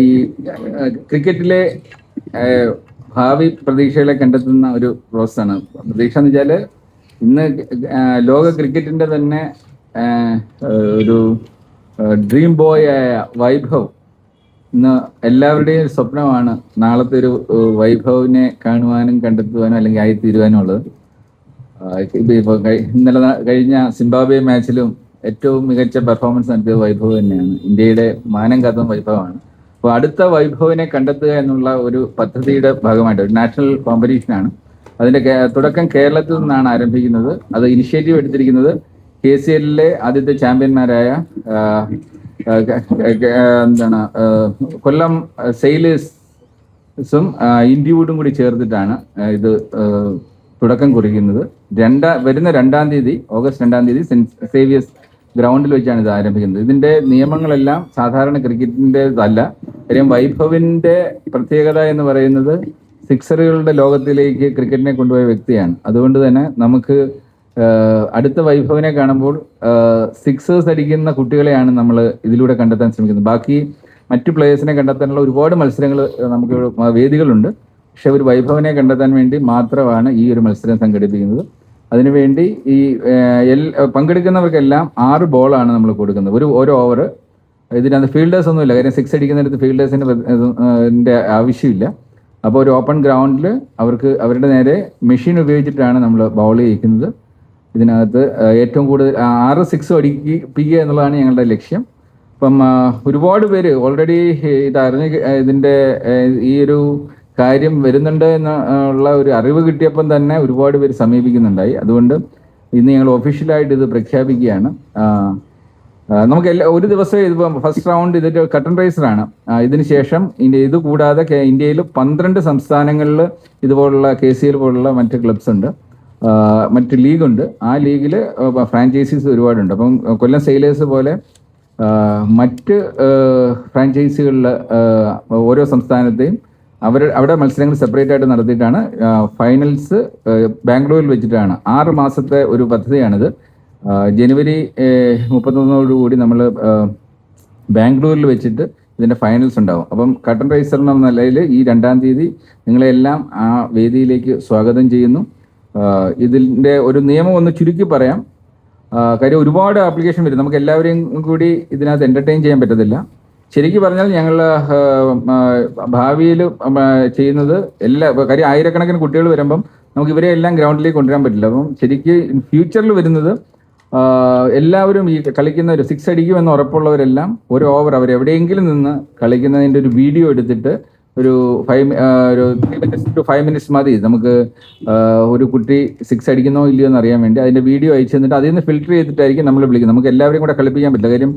ഈ ക്രിക്കറ്റിലെ ഭാവി പ്രതീക്ഷകളെ കണ്ടെത്തുന്ന ഒരു പ്രോസസ്സാണ്. പ്രതീക്ഷ എന്ന് വെച്ചാൽ ഇന്ന് ലോക ക്രിക്കറ്റിന്റെ തന്നെ ഒരു ഡ്രീം ബോയ് ആയ വൈഭവ് ഇന്ന് എല്ലാവരുടെയും സ്വപ്നമാണ് നാളത്തെ ഒരു വൈഭവിനെ കാണുവാനും കണ്ടെത്തുവാനും അല്ലെങ്കിൽ ആയിത്തീരുവാനും ഉള്ളത്. ഇപ്പോൾ ഇന്നലെ കഴിഞ്ഞ സിംബാബ്വെ മാച്ചിലും ഏറ്റവും മികച്ച പെർഫോമൻസ് നടത്തിയത് വൈഭവ് തന്നെയാണ്. ഇന്ത്യയുടെ മാനം കാത്ത വൈഭവമാണ്. അപ്പോൾ അടുത്ത വൈഭവിനെ കണ്ടെത്തുക എന്നുള്ള ഒരു പദ്ധതിയുടെ ഭാഗമായിട്ട് ഒരു നാഷണൽ കോമ്പറ്റീഷനാണ്. അതിന്റെ തുടക്കം കേരളത്തിൽ നിന്നാണ് ആരംഭിക്കുന്നത്. അത് ഇനിഷ്യേറ്റീവ് എടുത്തിരിക്കുന്നത് KCLലെ ആദ്യത്തെ ചാമ്പ്യന്മാരായ കൊല്ലം സെയിലേഴ്സും ഇൻഡ്യൂഡും കൂടി ചേർത്തിട്ടാണ് ഇത് തുടക്കം കുറിക്കുന്നത്. വരുന്ന 2-ാം തീയതി, ഓഗസ്റ്റ് 2-ാം തീയതി സെന്റ് സേവിയേഴ്സ് ഗ്രൗണ്ടിൽ വെച്ചാണ് ഇത് ആരംഭിക്കുന്നത്. ഇതിന്റെ നിയമങ്ങളെല്ലാം സാധാരണ ക്രിക്കറ്റിൻ്റെതല്ല. കാര്യം വൈഭവിന്റെ പ്രത്യേകത എന്ന് പറയുന്നത് സിക്സറുകളുടെ ലോകത്തിലേക്ക് ക്രിക്കറ്റിനെ കൊണ്ടുപോയ വ്യക്തിയാണ്. അതുകൊണ്ട് തന്നെ നമുക്ക് അടുത്ത വൈഭവിനെ കാണുമ്പോൾ സിക്സേഴ്സ് അടിക്കുന്ന കുട്ടികളെയാണ് നമ്മൾ ഇതിലൂടെ കണ്ടെത്താൻ ശ്രമിക്കുന്നത്. ബാക്കി മറ്റു പ്ലേയേഴ്സിനെ കണ്ടെത്താനുള്ള ഒരുപാട് മത്സരങ്ങൾ നമുക്ക് വേദികളുണ്ട്. പക്ഷെ ഒരു വൈഭവിനെ കണ്ടെത്താൻ വേണ്ടി മാത്രമാണ് ഈ ഒരു മത്സരം സംഘടിപ്പിക്കുന്നത്. അതിനുവേണ്ടി ഈ പങ്കെടുക്കുന്നവർക്കെല്ലാം 6 ബോളാണ് നമ്മൾ കൊടുക്കുന്നത്. ഒരു ഓവർ. ഇതിനകത്ത് ഫീൽഡേഴ്സ് ഒന്നുമില്ല. കാര്യം സിക്സ് അടിക്കുന്നിടത്ത് ഫീൽഡേഴ്സിന്റെ ആവശ്യമില്ല. അപ്പോൾ ഒരു ഓപ്പൺ ഗ്രൗണ്ടിൽ അവരുടെ നേരെ മെഷീൻ ഉപയോഗിച്ചിട്ടാണ് നമ്മൾ ബൗൾ ചെയ്യിക്കുന്നത്. ഇതിനകത്ത് ഏറ്റവും കൂടുതൽ 6 സിക്സ് അടിപ്പിക്കുക എന്നുള്ളതാണ് ഞങ്ങളുടെ ലക്ഷ്യം. അപ്പം ഒരുപാട് പേര് ഓൾറെഡി ഇതിന്റെ ഈ ഒരു കാര്യം വരുന്നുണ്ട് എന്നുള്ള ഒരു അറിവ് കിട്ടിയപ്പം തന്നെ ഒരുപാട് പേര് സമീപിക്കുന്നുണ്ടായി. അതുകൊണ്ട് ഇന്ന് ഞങ്ങൾ ഒഫീഷ്യലായിട്ട് ഇത് പ്രഖ്യാപിക്കുകയാണ്. നമുക്ക് ഒരു ദിവസം ഇതിപ്പോൾ ഫസ്റ്റ് റൗണ്ട് ഇതിന്റെ കട്ടൺ റൈസറാണ്. ഇതിനുശേഷം ഇത് കൂടാതെ ഇന്ത്യയിൽ 12 സംസ്ഥാനങ്ങളിൽ ഇതുപോലുള്ള KCL പോലുള്ള മറ്റ് ക്ലബ്സ് ഉണ്ട്, മറ്റ് ലീഗുണ്ട്. ആ ലീഗിൽ ഫ്രാഞ്ചൈസീസ് ഒരുപാടുണ്ട്. അപ്പം കൊല്ലം സെയിലേഴ്സ് പോലെ മറ്റ് ഫ്രാഞ്ചൈസികളിൽ ഓരോ സംസ്ഥാനത്തെയും അവിടെ മത്സരങ്ങൾ സെപ്പറേറ്റ് ആയിട്ട് നടത്തിയിട്ടാണ് ഫൈനൽസ് ബാംഗ്ലൂരിൽ വെച്ചിട്ടാണ്. 6 മാസത്തെ ഒരു പദ്ധതിയാണിത്. ജനുവരി 31 നമ്മൾ ബാംഗ്ലൂരിൽ വെച്ചിട്ട് ഇതിന്റെ ഫൈനൽസ് ഉണ്ടാവും. അപ്പം കട്ടൺ റൈസർ എന്ന നിലയിൽ ഈ 2-ാം തീയതി നിങ്ങളെല്ലാം ആ വേദിയിലേക്ക് സ്വാഗതം ചെയ്യുന്നു. ഇതിന്റെ ഒരു നിയമം ഒന്ന് ചുരുക്കി പറയാം. കാര്യം ഒരുപാട് ആപ്ലിക്കേഷൻ വരും. നമുക്ക് എല്ലാവരെയും കൂടി ഇതിനകത്ത് എന്റർടൈൻ ചെയ്യാൻ പറ്റത്തില്ല. ശരിക്കും പറഞ്ഞാൽ ഞങ്ങൾ ഭാവിയിൽ ചെയ്യുന്നത് കാര്യം ആയിരക്കണക്കിന് കുട്ടികൾ വരുമ്പം നമുക്ക് ഇവരെ എല്ലാം ഗ്രൗണ്ടിലേക്ക് കൊണ്ടുവരാൻ പറ്റില്ല. അപ്പം ശരിക്കും ഫ്യൂച്ചറിൽ വരുന്നത് എല്ലാവരും ഈ കളിക്കുന്നവർ സിക്സ് അടിക്കുമെന്ന് ഉറപ്പുള്ളവരെല്ലാം ഒരു ഓവർ അവരെവിടെയെങ്കിലും നിന്ന് കളിക്കുന്നതിൻ്റെ ഒരു വീഡിയോ എടുത്തിട്ട് ഒരു 3 minutes to 5 minutes മതി നമുക്ക് ഒരു കുട്ടി സിക്സ് അടിക്കുന്നോ ഇല്ലയോ എന്ന് അറിയാൻ വേണ്ടി. അതിന്റെ വീഡിയോ അയച്ചു തന്നിട്ട് അതിൽ നിന്ന് ഫിൽറ്റർ ചെയ്തിട്ടായിരിക്കും നമ്മൾ വിളിക്കുന്നത്. നമുക്ക് എല്ലാവരെയും കൂടെ കളിപ്പിക്കാൻ പറ്റില്ല. കാര്യം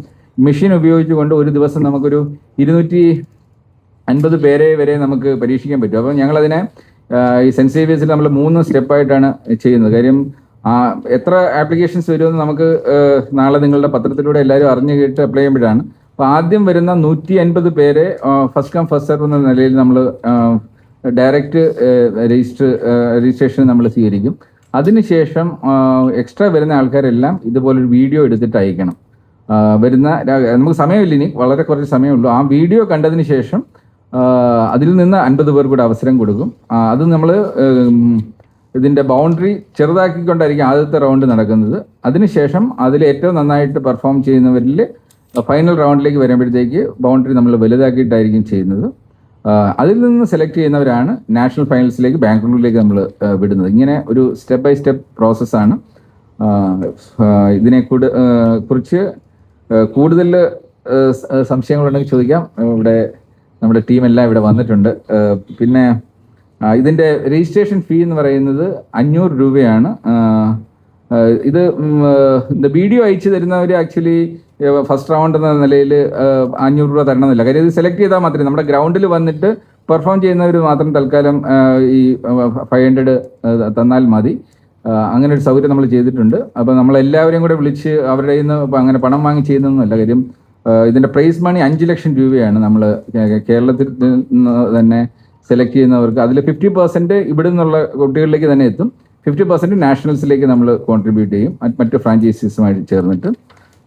മെഷീൻ ഉപയോഗിച്ചുകൊണ്ട് ഒരു ദിവസം നമുക്കൊരു 250 പേരെ വരെ നമുക്ക് പരീക്ഷിക്കാൻ പറ്റും. അപ്പം ഞങ്ങളതിനെ ഈ സെന്റ് സേവിയേഴ്സിൽ നമ്മൾ 3 സ്റ്റെപ്പായിട്ടാണ് ചെയ്യുന്നത്. കാര്യം എത്ര ആപ്ലിക്കേഷൻസ് വരുമെന്ന് നമുക്ക് നാളെ നിങ്ങളുടെ പത്രത്തിലൂടെ എല്ലാവരും അറിഞ്ഞു കേട്ട് അപ്ലൈ ചെയ്യുമ്പോഴാണ്. അപ്പോൾ ആദ്യം വരുന്ന 150 പേരെ ഫസ്റ്റ് കം ഫസ്റ്റ് സെർവ് എന്ന നിലയിൽ നമ്മൾ ഡയറക്റ്റ് രജിസ്ട്രേഷൻ നമ്മൾ സ്വീകരിക്കും. അതിനുശേഷം എക്സ്ട്രാ വരുന്ന ആൾക്കാരെല്ലാം ഇതുപോലൊരു വീഡിയോ എടുത്തിട്ട് അയക്കണം. നമുക്ക് സമയമില്ല, ഇനി വളരെ കുറച്ച് സമയമുള്ളൂ. ആ വീഡിയോ കണ്ടതിന് ശേഷം അതിൽ നിന്ന് 50 പേർ കൂടെ അവസരം കൊടുക്കും. അത് നമ്മൾ ഇതിന്റെ ബൗണ്ടറി ചെറുതാക്കിക്കൊണ്ടായിരിക്കും ആദ്യത്തെ റൗണ്ട് നടക്കുന്നത്. അതിനുശേഷം അതിൽ ഏറ്റവും നന്നായിട്ട് പെർഫോം ചെയ്യുന്നവരിൽ ഫൈനൽ റൗണ്ടിലേക്ക് വരുമ്പോഴത്തേക്ക് ബൗണ്ടറി നമ്മൾ വലുതാക്കിയിട്ടായിരിക്കും ചെയ്യുന്നത്. അതിൽ നിന്ന് സെലക്ട് ചെയ്യുന്നവരാണ് നാഷണൽ ഫൈനൽസിലേക്ക് ബാംഗ്ലൂരിലേക്ക് നമ്മൾ വിടുന്നത്. ഇങ്ങനെ ഒരു സ്റ്റെപ്പ് ബൈ സ്റ്റെപ്പ് പ്രോസസ്സാണ്. കുറിച്ച് കൂടുതൽ സംശയങ്ങളുണ്ടെങ്കിൽ ചോദിക്കാം. ഇവിടെ നമ്മുടെ ടീമെല്ലാം ഇവിടെ വന്നിട്ടുണ്ട്. പിന്നെ ഇതിന്റെ രജിസ്ട്രേഷൻ ഫീ എന്ന് പറയുന്നത് 500 രൂപയാണ്. ഇത് വീഡിയോ അയച്ചു തരുന്നവർ ആക്ച്വലി ഫസ്റ്റ് റൗണ്ട് എന്ന നിലയിൽ 500 രൂപ തരണമെന്നില്ല. കാര്യം ഇത് സെലക്ട് ചെയ്താൽ മാത്രമേ നമ്മുടെ ഗ്രൗണ്ടിൽ വന്നിട്ട് പെർഫോം ചെയ്യുന്നവർ മാത്രം തൽക്കാലം ഈ 500 തന്നാൽ മതി. അങ്ങനെ ഒരു സൗകര്യം നമ്മൾ ചെയ്തിട്ടുണ്ട്. അപ്പോൾ നമ്മളെല്ലാവരെയും കൂടെ വിളിച്ച് അവരുടെ കയ്യിൽ നിന്ന് അങ്ങനെ പണം വാങ്ങി ചെയ്യുന്നതൊന്നുമല്ല. കാര്യം ഇതിന്റെ പ്രൈസ് മണി 5 ലക്ഷം രൂപയാണ്. നമ്മൾ കേരളത്തിൽ നിന്ന് തന്നെ സെലക്ട് ചെയ്യുന്നവർക്ക് അതിൽ 50% ഇവിടെ നിന്നുള്ള കുട്ടികളിലേക്ക് തന്നെ എത്തും. 50% നാഷണൽസിലേക്ക് നമ്മൾ കോൺട്രിബ്യൂട്ട് ചെയ്യും മറ്റു ഫ്രാഞ്ചൈസീസുമായിട്ട് ചേർന്നിട്ട്.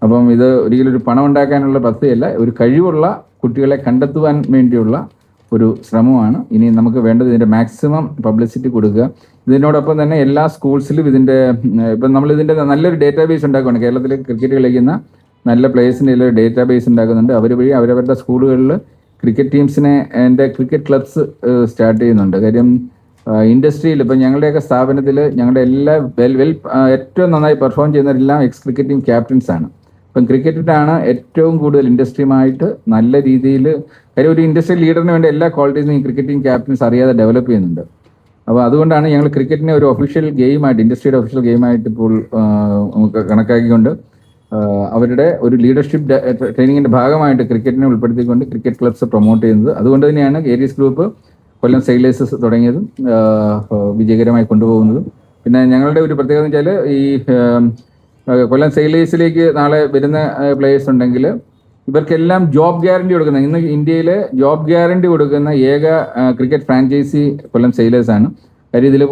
അപ്പം ഇത് ഒരിക്കലും ഒരു പണം ഉണ്ടാക്കാനുള്ള പദ്ധതിയല്ല, ഒരു കഴിവുള്ള കുട്ടികളെ കണ്ടെത്തുവാൻ വേണ്ടിയുള്ള ഒരു ശ്രമമാണ്. ഇനി നമുക്ക് വേണ്ടത് ഇതിൻ്റെ മാക്സിമം പബ്ലിസിറ്റി കൊടുക്കുക. ഇതിനോടൊപ്പം തന്നെ എല്ലാ സ്കൂൾസിലും ഇതിൻ്റെ ഇപ്പം നമ്മൾ ഇതിൻ്റെ നല്ലൊരു ഡേറ്റാബേസ് ഉണ്ടാക്കുകയാണ്. കേരളത്തിൽ ക്രിക്കറ്റ് കളിക്കുന്ന നല്ല പ്ലേയേഴ്സിൻ്റെ ഒരു ഡേറ്റാബേസ് ഉണ്ടാക്കുന്നുണ്ട്. അവർ വഴി അവരവരുടെ സ്കൂളുകളിൽ ക്രിക്കറ്റ് ടീംസിനെ ക്രിക്കറ്റ് ക്ലബ്സ് സ്റ്റാർട്ട് ചെയ്യുന്നുണ്ട്. കാര്യം ഇൻഡസ്ട്രിയിൽ ഇപ്പം ഞങ്ങളുടെയൊക്കെ സ്ഥാപനത്തിൽ ഞങ്ങളുടെ എല്ലാ ഏറ്റവും നന്നായി പെർഫോം ചെയ്യുന്നവരെല്ലാം എക്സ് ക്രിക്കറ്റ് ടീം ക്യാപ്റ്റൻസ് ആണ്. ഇപ്പം ക്രിക്കറ്റിലാണ് ഏറ്റവും കൂടുതൽ ഇൻഡസ്ട്രിയുമായിട്ട് നല്ല രീതിയിൽ, കാര്യം ഒരു ഇൻഡസ്ട്രിയൽ ലീഡറിന് വേണ്ട എല്ലാ ക്വാളിറ്റീസും ഈ ക്രിക്കറ്റ് ടീം ക്യാപ്റ്റൻസ് അറിയാതെ ഡെവലപ്പ് ചെയ്യുന്നുണ്ട്. അപ്പോൾ അതുകൊണ്ടാണ് ഞങ്ങൾ ക്രിക്കറ്റിനെ ഒരു ഒഫീഷ്യൽ ഗെയിമായിട്ട്, ഇൻഡസ്ട്രിയുടെ ഒഫീഷ്യൽ ഗെയിമായിട്ട് ഇപ്പോൾ കണക്കാക്കിക്കൊണ്ട് അവരുടെ ഒരു ലീഡർഷിപ്പ് ട്രെയിനിങ്ങിൻ്റെ ഭാഗമായിട്ട് ക്രിക്കറ്റിനെ ഉൾപ്പെടുത്തിക്കൊണ്ട് ക്രിക്കറ്റ് ക്ലബ്സ് പ്രൊമോട്ട് ചെയ്യുന്നത്. അതുകൊണ്ട് തന്നെയാണ് ഏരീസ് ഗ്രൂപ്പ് കൊല്ലം സെയിലേഴ്സ് തുടങ്ങിയതും വിജയകരമായി കൊണ്ടുപോകുന്നതും. പിന്നെ ഞങ്ങളുടെ ഒരു പ്രത്യേകത എന്ന് വെച്ചാൽ ഈ കൊല്ലം സെയിലേഴ്സിലേക്ക് നാളെ വരുന്ന പ്ലേയേഴ്സ് ഉണ്ടെങ്കിൽ ഇവർക്കെല്ലാം ജോബ് ഗ്യാരണ്ടി കൊടുക്കുന്ന, ഇന്ന് ഇന്ത്യയിൽ ജോബ് ഗ്യാരണ്ടി കൊടുക്കുന്ന ഏക ക്രിക്കറ്റ് ഫ്രാഞ്ചൈസി കൊല്ലം സെയിലേഴ്സ് ആണ്. കാര്യം ഇതിൽ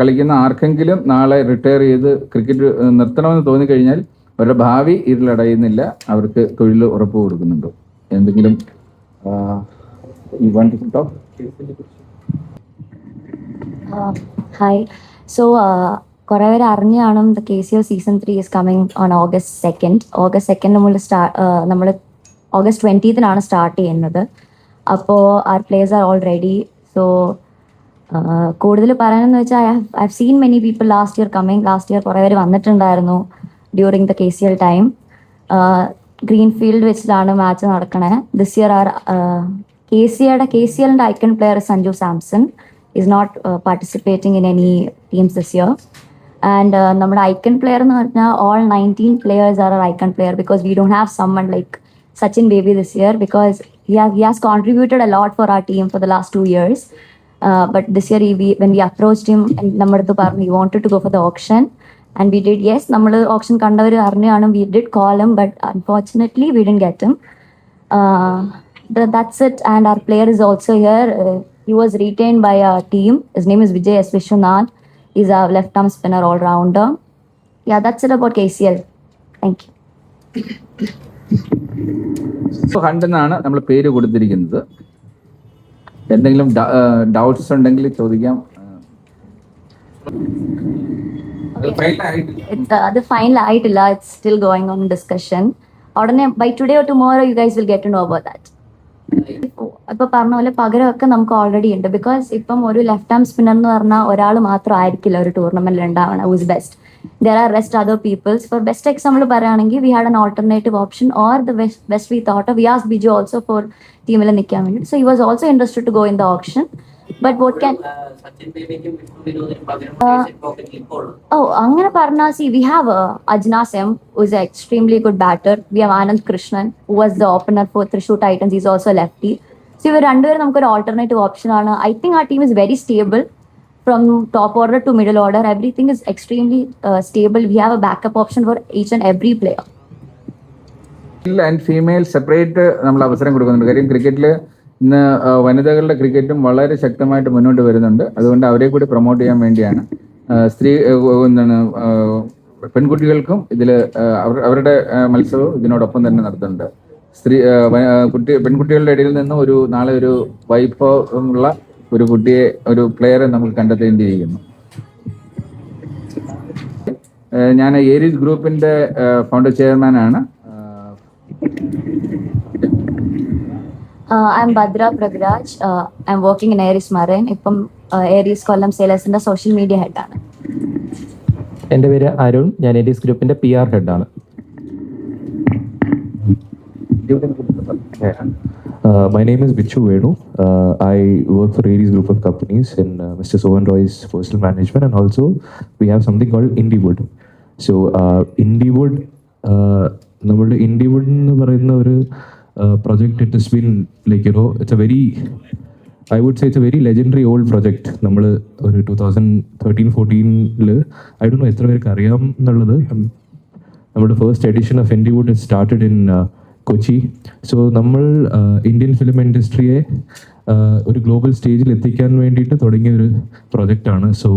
കളിക്കുന്ന ആർക്കെങ്കിലും നാളെ റിട്ടയർ ചെയ്ത് ക്രിക്കറ്റ് നിർത്തണമെന്ന് തോന്നിക്കഴിഞ്ഞാൽ അവരുടെ ഭാവി ഇരുളടയുന്നില്ല, അവർക്ക് തൊഴിൽ ഉറപ്പ് കൊടുക്കുന്നുണ്ട്. എന്തെങ്കിലും ഹായ്. സോ കുറേ പേര് അറിഞ്ഞു കാണും the KCL season 3 is coming on August 2nd. August 2nd നമ്മൾ August 20th സ്റ്റാർട്ട് ചെയ്യുന്നത്. അപ്പോൾ are players are all ready. So കൂടുതൽ പറയാനെന്ന് വെച്ചാൽ I have seen many people last year കുറേ പേര് വന്നിട്ടുണ്ടായിരുന്നു during the KCL time. Greenfield വെച്ചിട്ടാണ് മാച്ച് നടക്കണേ. ദിസ് ഇയർ ആർ KCLൻ്റെ icon player Sanju Samson is not participating in any teams this year. And നമ്മുടെ ഐക്കൺ പ്ലെയർ എന്ന് പറഞ്ഞാൽ all 19 players are icon player because we don't have someone like Sachin Baby this year because he has contributed a lot for our team for the last 2 years. But this year when we approached him and nammaduthu parnu he wanted to go for the auction and we did. Yes, nammal auction kandavaru arniyanu, we did call him but unfortunately we didn't get him. That's it. And our player is also here. He was retained by our team. His name is Vijay S. Vishwanath. He's a left arm spinner all rounder. Yeah, that's it about KCL. Thank you. Hunt എന്നാണ് നമ്മൾ പേര് കൊടുത്തിരിക്കുന്നത്. എന്തെങ്കിലും doubts ഉണ്ടെങ്കിൽ ചോദിക്കാം. അത് final ആയിട്ടില്ല. It's still going on discussion. ഉടനെ by today or tomorrow you guys will get to know about that. ഇപ്പൊ പറഞ്ഞ പോലെ പകരമൊക്കെ നമുക്ക് ഓൾറെഡി ഉണ്ട്. ബിക്കോസ് ഇപ്പം ഒരു ലെഫ്റ്റ് ആം സ്പിന്നർ എന്ന് പറഞ്ഞാൽ ഒരാൾ മാത്രം ആയിരിക്കില്ല ഒരു ടൂർണമെന്റിൽ ഉണ്ടാവണം who is best. There are rest other peoples. For best example പറയുകയാണെങ്കിൽ we had an alternative option or the best we thought of. We asked Biju also for teamil nikkan vendi. So he was also interested to go in the auction. But what can അങ്ങനെ പറഞ്ഞാൽ see we have Ajnas M who is an extremely good batter. We have Anand Krishnan who was the opener for Thrissur Titans. He's also a lefty. So ഇവർ രണ്ടുപേരും നമുക്കൊരു alternative option ആണ്. I think our team is very stable. From top order to middle order, everything is extremely stable. We have a backup option for each and every player. Male and female separate നമ്മൾ അവസരം കൊടുക്കുന്നുണ്ട്. കാര്യം ക്രിക്കറ്റിൽ ഇന്ന് വനിതകളുടെ ക്രിക്കറ്റും വളരെ ശക്തമായിട്ട് മുന്നോട്ട് വരുന്നുണ്ട്. അതുകൊണ്ട് അവരെ കൂടി പ്രൊമോട്ട് ചെയ്യാൻ വേണ്ടിയാണ് പെൺകുട്ടികൾക്കും ഇതിൽ അവരുടെ മത്സരവും ഇതിനോടൊപ്പം തന്നെ നടത്തുന്നുണ്ട്. പെൺകുട്ടികളുടെ ഇടയിൽ നിന്ന് നാളെ ഒരു വൈഭവമുള്ള ഒരു കുട്ടിയെ, ഒരു പ്ലെയറെ നമുക്ക് കണ്ടെത്തേണ്ടിയിരിക്കുന്നു. ഞാൻ ഏരീസ് ഗ്രൂപ്പിന്റെ ഫൗണ്ടർ ചെയർമാനാണ്. I am Bhadra Pragraj. I am working in Aries marine. ഇപ്പം ഏരീസ് കൊല്ലം സെയിലേഴ്സിന്റെ സോഷ്യൽ മീഡിയ ഹെഡാണ്. എൻ്റെ പേര് അരുൺ. ഞാൻ ഏരീസ് ഗ്രൂപ്പിന്റെ PR ഹെഡാണ്. My name is Bichu Venu. I work for Aries Group of Companies in Mr. Sohan Roy's personal management, and also we have something called Indiewood. So Indiewood, നമ്മുടെ Indiewood എന്ന് പറയുന്ന ഒരു project, it has been like, you know, it's a very, I would say it's a very legendary old project. നമ്മൾ ഒരു 2013-14 I don't know എത്ര പേർക്ക് അറിയാം എന്നുള്ളത്. നമ്മുടെ first edition of Indiewood is started in Kochi. So നമ്മൾ ഇന്ത്യൻ ഫിലിം ഇൻഡസ്ട്രിയെ ഒരു global സ്റ്റേജിൽ എത്തിക്കാൻ വേണ്ടിയിട്ട് തുടങ്ങിയ ഒരു പ്രൊജക്റ്റാണ്. സോ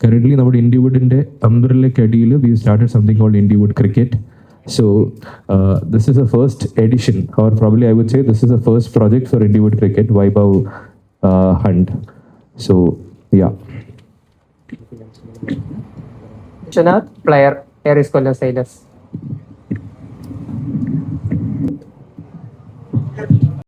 കറൻ്റ്ലി നമ്മുടെ Indiewoodൻ്റെ അംബ്രല്ലയ്ക്കടിയിൽ we started something called Indiewood cricket. So this is the first edition, or probably I would say this is the first project for Indywood Cricket, Vaibhav Hunt. So yeah. Vishwanath, player, Aries Kolla Sailors.